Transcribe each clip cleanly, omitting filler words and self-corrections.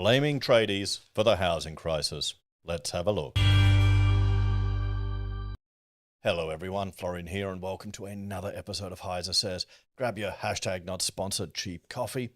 Blaming tradies for the housing crisis. Let's have a look. Hello everyone, Florian here and welcome to another episode of HeiseSays. Grab your hashtag not sponsored cheap coffee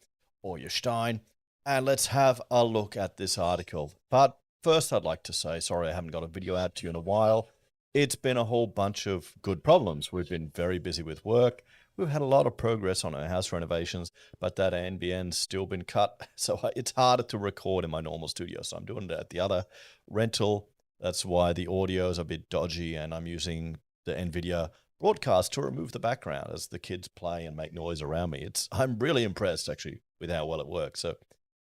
or your Stein and let's have a look at this article. But first I'd like to say, sorry I haven't got a video out to you in a while. It's been a whole bunch of good problems. We've been very busy with work. We've had a lot of progress on our house renovations, but that NBN's still been cut. So it's harder to record in my normal studio. So I'm doing it at the other rental. That's why the audio is a bit dodgy and I'm using the NVIDIA broadcast to remove the background as the kids play and make noise around me. I'm really impressed actually with how well it works. So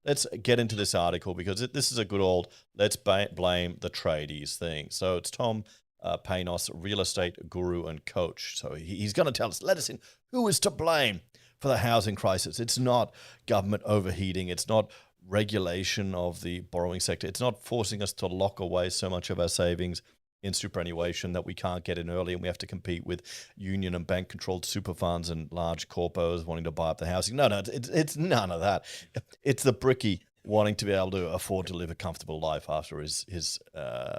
let's get into this article because this is a good old let's blame the tradies thing. So it's Tom Panos, real estate guru and coach. So he's going to tell us, let us in, who is to blame for the housing crisis? It's not government overheating. It's not regulation of the borrowing sector. It's not forcing us to lock away so much of our savings in superannuation that we can't get in early and we have to compete with union and bank controlled super funds and large corpos wanting to buy up the housing. No, it's none of that. It's the brickie wanting to be able to afford to live a comfortable life after his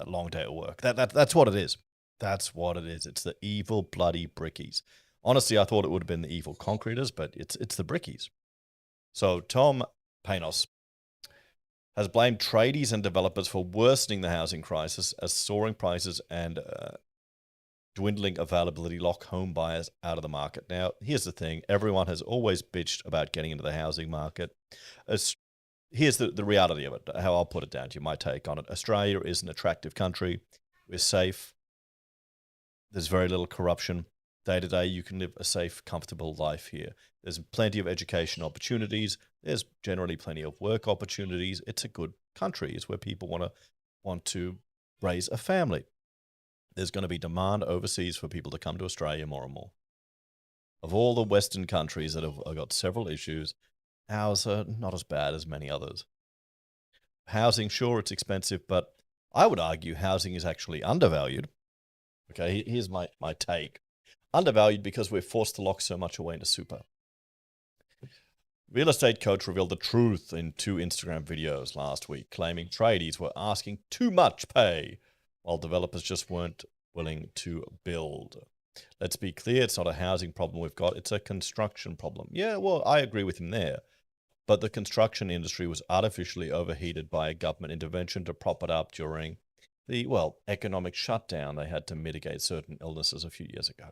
long day at work. That's what it is. That's what it is. It's the evil bloody brickies. Honestly, I thought it would have been the evil concreters, but it's the brickies. So Tom Panos has blamed tradies and developers for worsening the housing crisis as soaring prices and dwindling availability lock home buyers out of the market. Now, here's the thing. Everyone has always bitched about getting into the housing market. Here's the reality of it, how I'll put it down to you, my take on it. Australia is an attractive country. We're safe. There's very little corruption. Day to day, you can live a safe, comfortable life here. There's plenty of education opportunities. There's generally plenty of work opportunities. It's a good country. It's where people want to raise a family. There's going to be demand overseas for people to come to Australia more and more. Of all the Western countries that have got several issues, ours are not as bad as many others. Housing, sure, it's expensive, but I would argue housing is actually undervalued. Okay, here's my take. Undervalued because we're forced to lock so much away into super. Real estate coach revealed the truth in 2 Instagram videos last week, claiming tradies were asking too much pay, while developers just weren't willing to build. Let's be clear, it's not a housing problem we've got, it's a construction problem. Yeah, well, I agree with him there. But the construction industry was artificially overheated by a government intervention to prop it up during the, economic shutdown they had to mitigate certain illnesses a few years ago.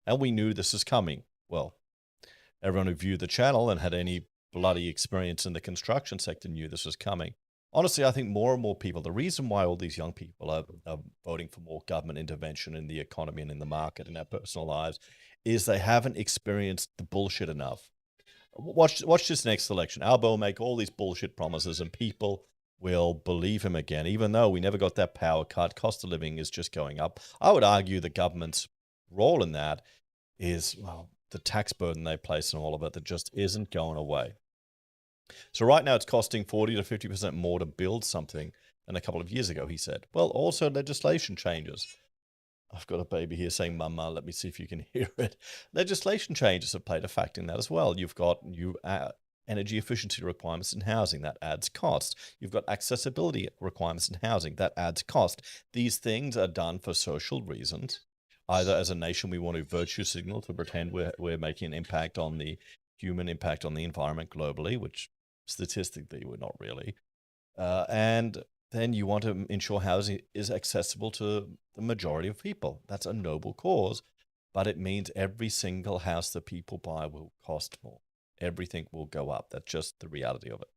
And we knew this was coming. Well, everyone who viewed the channel and had any bloody experience in the construction sector knew this was coming. Honestly, I think more and more people, the reason why all these young people are voting for more government intervention in the economy and in the market and our personal lives is they haven't experienced the bullshit enough. Watch this next election. Albo will make all these bullshit promises and people will believe him again, even though we never got that power cut. Cost of living is just going up. I would argue the government's role in that is, the tax burden they place on all of it that just isn't going away. So right now it's costing 40 to 50% more to build something than a couple of years ago, he said. Well, also legislation changes. I've got a baby here saying, Mama, let me see if you can hear it. Legislation changes have played a factor in that as well. You've got new energy efficiency requirements in housing. That adds cost. You've got accessibility requirements in housing. That adds cost. These things are done for social reasons. Either as a nation, we want to virtue signal to pretend we're making an impact on the human impact on the environment globally, which statistically we're not really. And then you want to ensure housing is accessible to the majority of people. That's a noble cause, but it means every single house that people buy will cost more. Everything will go up. That's just the reality of it.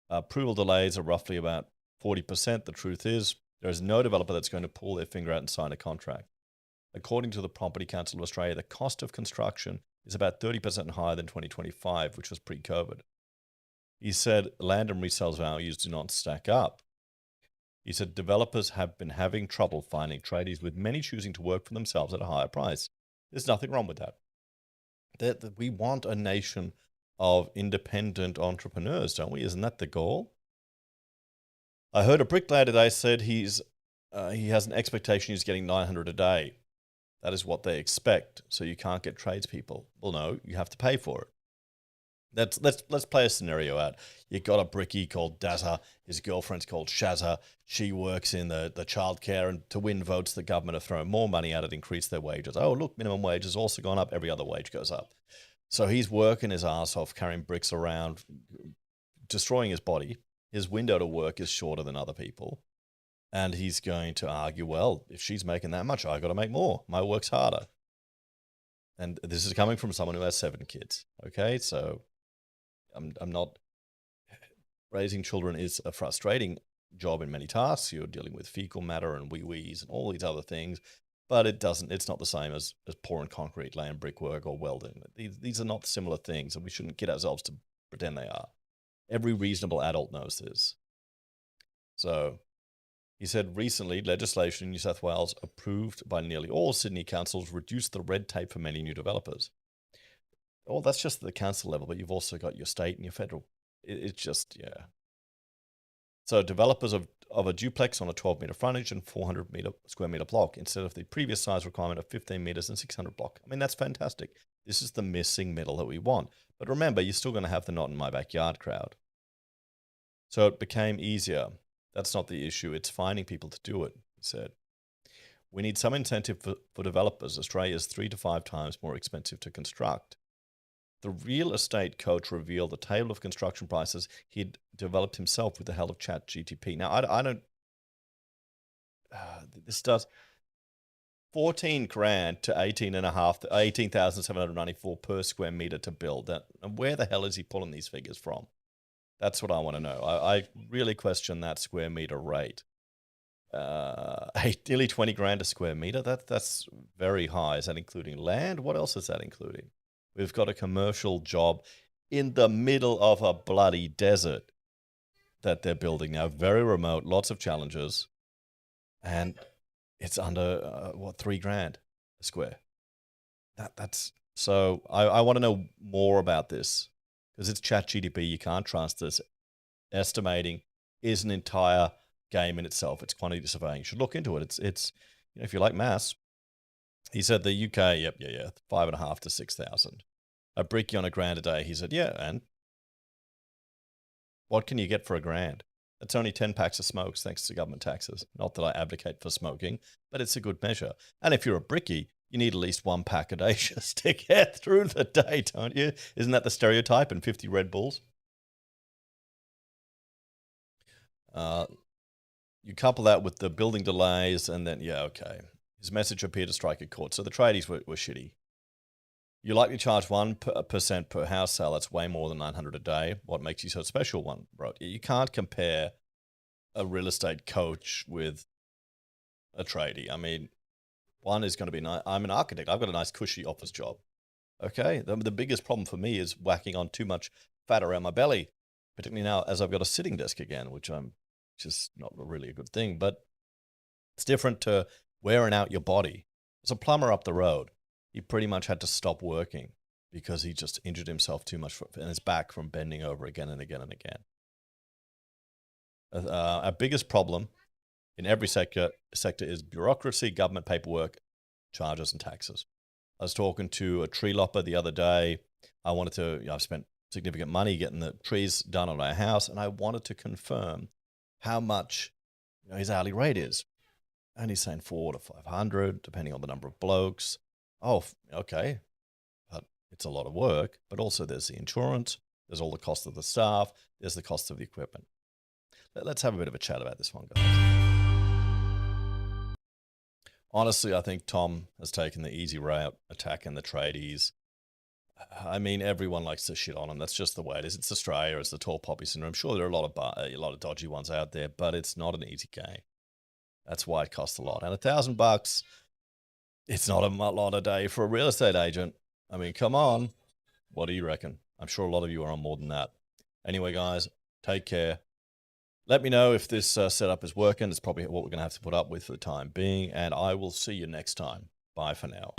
Approval delays are roughly about 40%. The truth is, there is no developer that's going to pull their finger out and sign a contract. According to the Property Council of Australia, the cost of construction is about 30% higher than 2025, which was pre-COVID. He said land and resale values do not stack up. He said developers have been having trouble finding tradies, with many choosing to work for themselves at a higher price. There's nothing wrong with that. We want a nation of independent entrepreneurs, don't we? Isn't that the goal? I heard a bricklayer today said he has an expectation he's getting 900 a day. That is what they expect, so you can't get tradespeople. Well, no, you have to pay for it. Let's play a scenario out. You got a brickie called Dazza. His girlfriend's called Shazza. She works in the childcare, and to win votes, the government are throwing more money at it, increase their wages. Oh, look, minimum wage has also gone up. Every other wage goes up. So he's working his ass off, carrying bricks around, destroying his body. His window to work is shorter than other people. And he's going to argue, well, if she's making that much, I got to make more. My work's harder. And this is coming from someone who has 7 kids. Okay, so I'm not. Raising children is a frustrating job in many tasks. You're dealing with fecal matter and wee-wees and all these other things, but it's not the same as pouring concrete, laying brickwork, or welding. These are not similar things, and we shouldn't kid ourselves to pretend they are. Every reasonable adult knows this. So he said recently, legislation in New South Wales approved by nearly all Sydney councils reduced the red tape for many new developers. Well, that's just at the council level, but you've also got your state and your federal. It's just, yeah. So developers of a duplex on a 12-meter frontage and 400 square meter block instead of the previous size requirement of 15 meters and 600 block. I mean, that's fantastic. This is the missing middle that we want. But remember, you're still going to have the not in my backyard crowd. So it became easier. That's not the issue. It's finding people to do it, he said. We need some incentive for developers. Australia is 3 to 5 times more expensive to construct. The real estate coach revealed the table of construction prices he'd developed himself with the help of ChatGPT. Now, I don't. This does 14 grand to 18,794 per square meter to build. And where the hell is he pulling these figures from? That's what I want to know. I really question that square meter rate. Nearly 20 grand a square meter. That's very high. Is that including land? What else is that including? We've got a commercial job in the middle of a bloody desert that they're building now. Very remote, lots of challenges. And it's under, 3 grand a square. That's so I want to know more about this because it's ChatGPT. You can't trust this. Estimating is an entire game in itself. It's quantity surveying. You should look into it. It's if you like maths. He said the UK, 5.5 to 6,000. A brickie on $1,000 a day. He said, yeah, and what can you get for $1,000? That's only 10 packs of smokes thanks to government taxes. Not that I advocate for smoking, but it's a good measure. And if you're a brickie, you need at least 1 pack a day just to get through the day, don't you? Isn't that the stereotype? And 50 Red Bulls? You couple that with the building delays and then, okay. His message appeared to strike a chord. So the tradies were shitty. You likely charge 1% per house sale. That's way more than 900 a day. What makes you so special, one wrote? You can't compare a real estate coach with a tradie. I mean, one is going to be nice. I'm an architect. I've got a nice cushy office job. Okay. The biggest problem for me is whacking on too much fat around my belly, particularly now as I've got a sitting desk again, which I'm just not really a good thing. But it's different to wearing out your body. There's a plumber up the road. He pretty much had to stop working because he just injured himself too much in his back from bending over again and again and again. Our biggest problem in every sector is bureaucracy, government paperwork, charges, and taxes. I was talking to a tree lopper the other day. I've spent significant money getting the trees done on our house, and I wanted to confirm how much his hourly rate is. And he's saying 400 to 500, depending on the number of blokes. Oh, okay. But it's a lot of work, but also there's the insurance, there's all the cost of the staff, there's the cost of the equipment. Let's have a bit of a chat about this one, guys. Honestly, I think Tom has taken the easy route, attacking the tradies. I mean, everyone likes to shit on them. That's just the way it is. It's Australia. It's the tall poppy syndrome. Sure, there are a lot of dodgy ones out there, but it's not an easy game. That's why it costs a lot. And $1,000, it's not a lot a day for a real estate agent. I mean, come on. What do you reckon? I'm sure a lot of you are on more than that. Anyway, guys, take care. Let me know if this setup is working. It's probably what we're going to have to put up with for the time being. And I will see you next time. Bye for now.